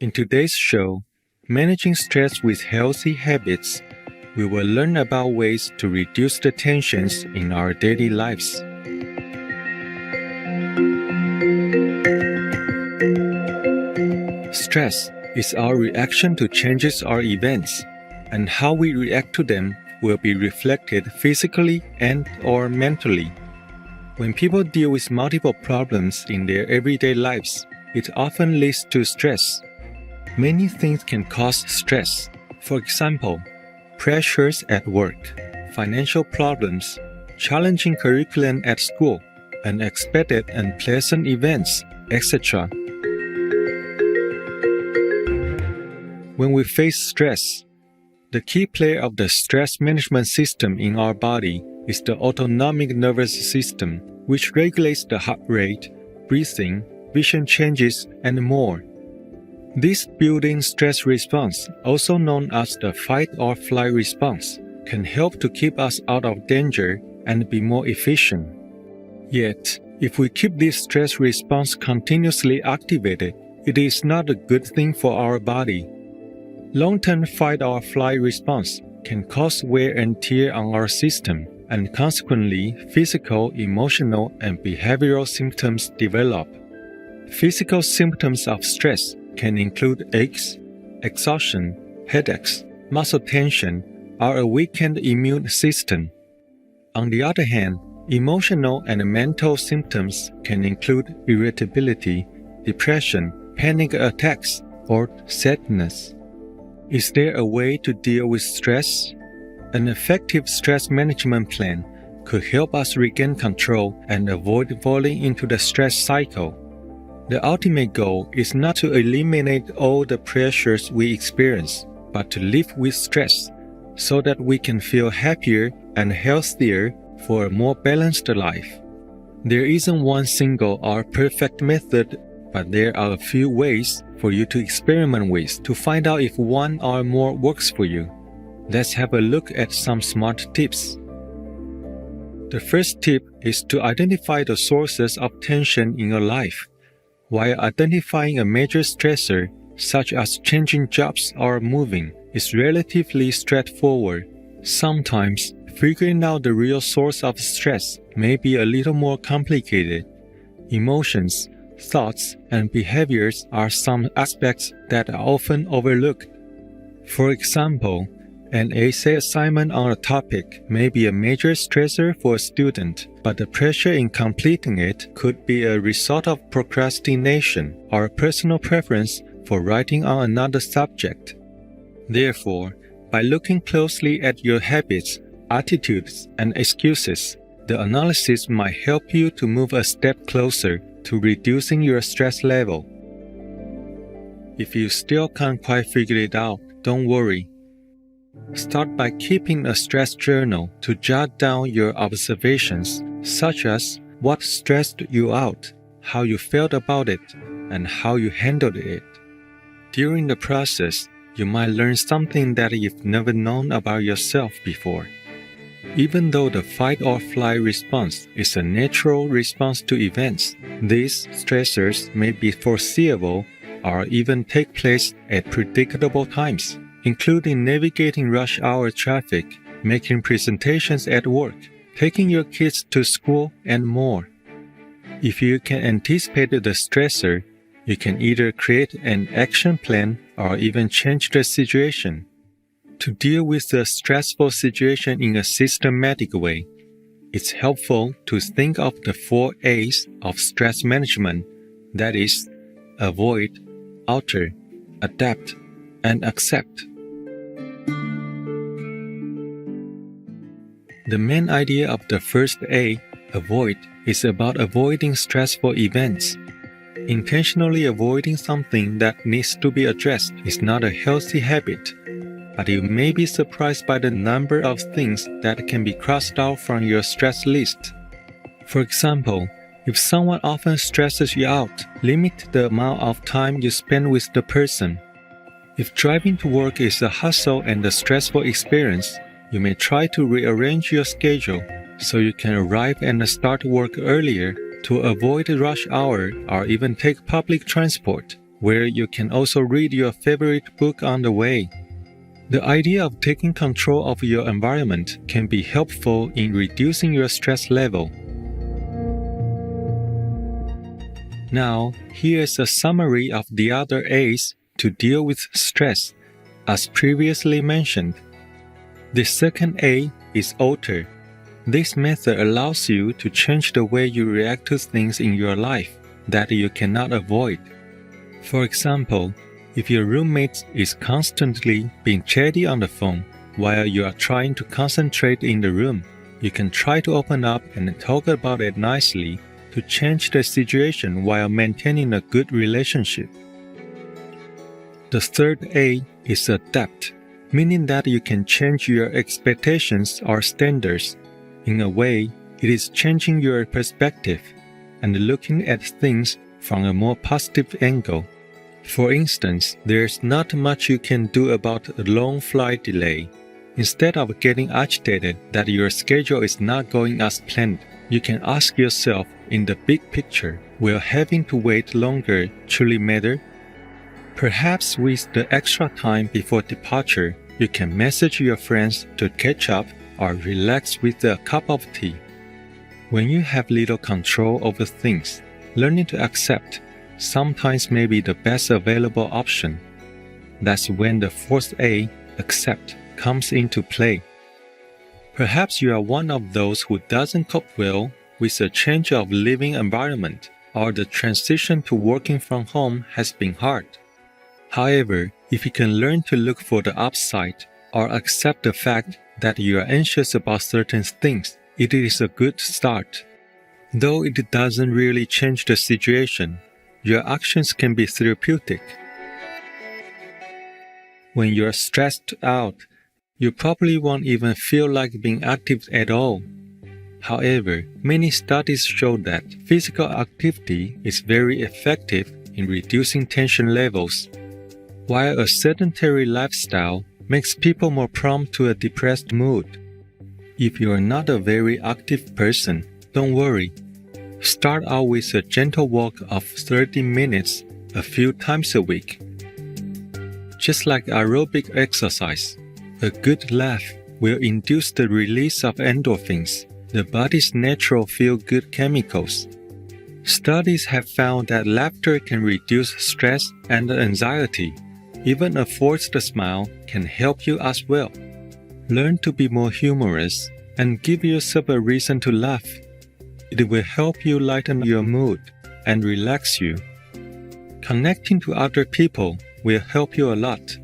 In today's show, Managing Stress with Healthy Habits, we will learn about ways to reduce the tensions in our daily lives. Stress is our reaction to changes or events, and how we react to them will be reflected physically and/or mentally. When people deal with multiple problems in their everyday lives, it often leads to stress. Many things can cause stress. For example, pressures at work, financial problems, challenging curriculum at school, unexpected and unpleasant events, etc. When we face stress, the key player of the stress management system in our body is the autonomic nervous system, which regulates the heart rate, breathing, vision changes, and more. This built-in stress response, also known as the fight-or-flight response, can help to keep us out of danger and be more efficient. Yet, if we keep this stress response continuously activated, it is not a good thing for our body. Long-term fight-or-flight response can cause wear and tear on our system, and consequently, physical, emotional, and behavioral symptoms develop. Physical symptoms of stress can include aches, exhaustion, headaches, muscle tension, or a weakened immune system. On the other hand, emotional and mental symptoms can include irritability, depression, panic attacks, or sadness. Is there a way to deal with stress? An effective stress management plan could help us regain control and avoid falling into the stress cycle. The ultimate goal is not to eliminate all the pressures we experience, but to live with stress so that we can feel happier and healthier for a more balanced life. There isn't one single or perfect method, but there are a few ways for you to experiment with to find out if one or more works for you. Let's have a look at some smart tips. The first tip is to identify the sources of tension in your life. While identifying a major stressor, such as changing jobs or moving, is relatively straightforward, sometimes figuring out the real source of stress may be a little more complicated. Emotions, thoughts, and behaviors are some aspects that are often overlooked. For example, an essay assignment on a topic may be a major stressor for a student, but the pressure in completing it could be a result of procrastination or a personal preference for writing on another subject. Therefore, by looking closely at your habits, attitudes, and excuses, the analysis might help you to move a step closer to reducing your stress level. If you still can't quite figure it out, don't worry. Start by keeping a stress journal to jot down your observations, such as what stressed you out, how you felt about it, and how you handled it. During the process, you might learn something that you've never known about yourself before. Even though the fight-or-flight response is a natural response to events, these stressors may be foreseeable or even take place at predictable times, including navigating rush hour traffic, making presentations at work, taking your kids to school, and more. If you can anticipate the stressor, you can either create an action plan or even change the situation. To deal with the stressful situation in a systematic way, it's helpful to think of the 4 A's of stress management, that is, avoid, alter, adapt, and accept. The main idea of the first A, avoid, is about avoiding stressful events. Intentionally avoiding something that needs to be addressed is not a healthy habit, but you may be surprised by the number of things that can be crossed out from your stress list. For example, if someone often stresses you out, limit the amount of time you spend with the person. If driving to work is a hassle and a stressful experience, you may try to rearrange your schedule so you can arrive and start work earlier to avoid rush hour or even take public transport. where you can also read your favorite book on the way. The idea of taking control of your environment can be helpful in reducing your stress level. Now, here's a summary of the other A's to deal with stress, as previously mentioned. The second A is alter. This method allows you to change the way you react to things in your life that you cannot avoid. For example, if your roommate is constantly being chatty on the phone while you are trying to concentrate in the room, you can try to open up and talk about it nicely to change the situation while maintaining a good relationship. The third A is adapt, meaning that you can change your expectations or standards. In a way, it is changing your perspective and looking at things from a more positive angle. For instance, there's not much you can do about a long flight delay. Instead of getting agitated that your schedule is not going as planned, you can ask yourself, in the big picture, will having to wait longer truly matter? Perhaps with the extra time before departure, you can message your friends to catch up or relax with a cup of tea. When you have little control over things, learning to accept sometimes may be the best available option. That's when the fourth A, accept, comes into play. Perhaps you are one of those who doesn't cope well with a change of living environment, or the transition to working from home has been hard. However, if you can learn to look for the upside or accept the fact that you are anxious about certain things, it is a good start. Though it doesn't really change the situation, your actions can be therapeutic. When you're stressed out, you probably won't even feel like being active at all. However, many studies show that physical activity is very effective in reducing tension levels, while a sedentary lifestyle makes people more prone to a depressed mood. If you are not a very active person, don't worry. Start out with a gentle walk of 30 minutes a few times a week. Just like aerobic exercise, a good laugh will induce the release of endorphins, the body's natural feel-good chemicals. Studies have found that laughter can reduce stress and anxiety. Even a forced smile can help you as well. Learn to be more humorous and give yourself a reason to laugh. It will help you lighten your mood and relax you. Connecting to other people will help you a lot.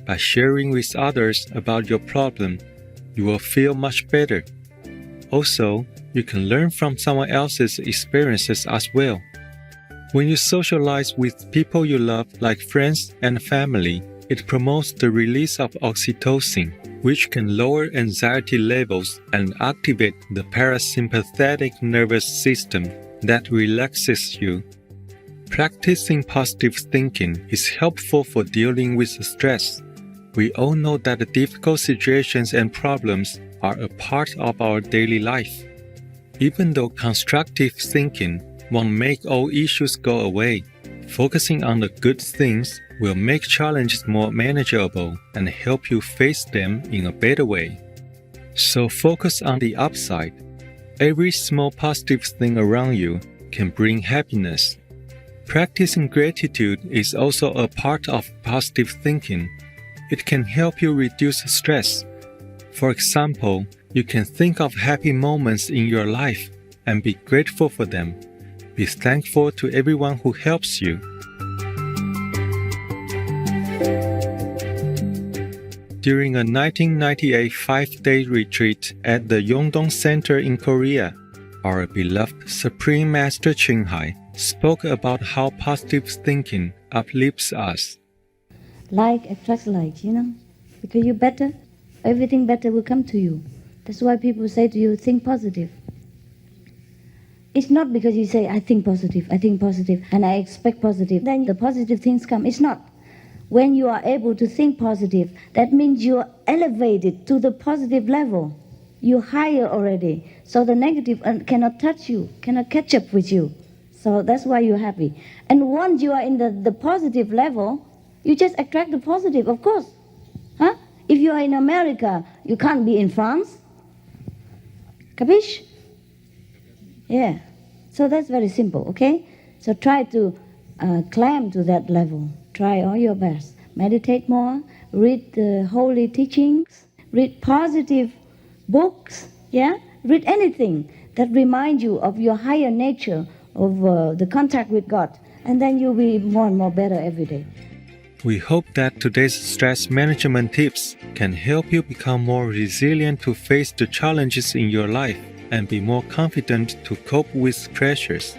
By sharing with others about your problem, you will feel much better. Also, you can learn from someone else's experiences as well. When you socialize with people you love, like friends and family, it promotes the release of oxytocin, which can lower anxiety levels and activate the parasympathetic nervous system that relaxes you. Practicing positive thinking is helpful for dealing with stress. We all know that difficult situations and problems are a part of our daily life. Even though constructive thinking won't make all issues go away, focusing on the good things will make challenges more manageable and help you face them in a better way. So focus on the upside. Every small positive thing around you can bring happiness. Practicing gratitude is also a part of positive thinking. It can help you reduce stress. For example, you can think of happy moments in your life and be grateful for them. Be thankful to everyone who helps you. During a 1998 5-day retreat at the Yongdong Center in Korea, our beloved Supreme Master Ching Hai spoke about how positive thinking uplifts us. Like attracts like, because you're better, everything better will come to you. That's why people say to you, think positive. It's not because you say, I think positive, and I expect positive, then the positive things come. It's not. When you are able to think positive, that means you are elevated to the positive level. You're higher already. So the negative cannot touch you, cannot catch up with you. So that's why you're happy. And once you are in the positive level, you just attract the positive, of course. Huh? If you are in America, you can't be in France. Capiche? Yeah. So that's very simple, okay? So try to climb to that level. Try all your best. Meditate more, read the holy teachings, read positive books, yeah? Read anything that reminds you of your higher nature, of the contact with God. And then you'll be more and more better every day. We hope that today's stress management tips can help you become more resilient to face the challenges in your life and be more confident to cope with pressures.